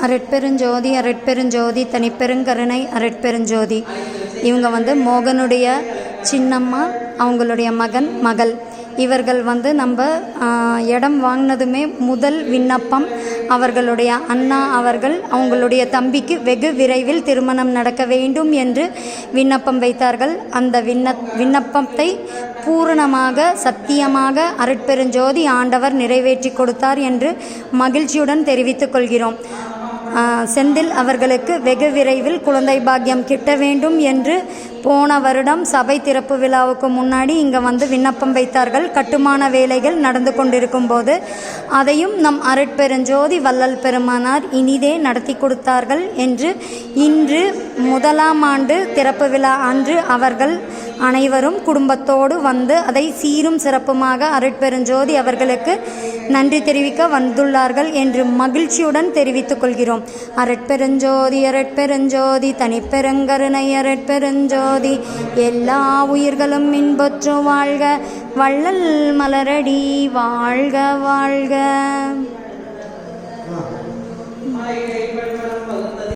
அருட்பெருஞ்சோதி அருட்பெருஞ்சோதி தனிப்பெருங்கருணை அருட்பெருஞ்சோதி. இவங்க மோகனுடைய சின்னம்மா, அவங்களுடைய மகள். இவர்கள் நம்ம இடம் வாங்கினதுமே முதல் விண்ணப்பம் அவர்களுடைய அண்ணா அவர்கள் அவங்களுடைய தம்பிக்கு வெகு விரைவில் திருமணம் நடக்க வேண்டும் என்று விண்ணப்பம் வைத்தார்கள். அந்த விண்ணப்பத்தை பூரணமாக சத்தியமாக அருட்பெருஞ்சோதி ஆண்டவர் நிறைவேற்றி கொடுத்தார் என்று மகிழ்ச்சியுடன் தெரிவித்துக் கொள்கிறோம். செந்தில் அவர்களுக்கு வெகு விரைவில் குழந்தை பாக்கியம் கிட்ட வேண்டும் என்று போன வருடம் சபை திறப்பு விழாவுக்கு முன்னாடி இங்கே விண்ணப்பம் வைத்தார்கள். கட்டுமான வேலைகள் நடந்து கொண்டிருக்கும் போது அதையும் நம் அருட்பெருஞ்சோதி வள்ளல் பெருமானார் இனிதே நடத்தி கொடுத்தார்கள் என்று இன்று முதலாம் ஆண்டு திறப்பு விழா அன்று அவர்கள் அனைவரும் குடும்பத்தோடு அதை சீரும் சிறப்புமாக அருட்பெருஞ்சோதி அவர்களுக்கு நன்றி தெரிவிக்க வந்துள்ளார்கள் என்று மகிழ்ச்சியுடன் தெரிவித்துக் கொள்கிறோம். அருட்பெருஞ்சோதி அருட்பெருஞ்சோதி தனிப்பெருங்கருணை அருட்பெருஞ்சோதி. எல்லா உயிர்களும் இன்பொற்று வாழ்க, வள்ளல் மலரடி வாழ்க வாழ்க.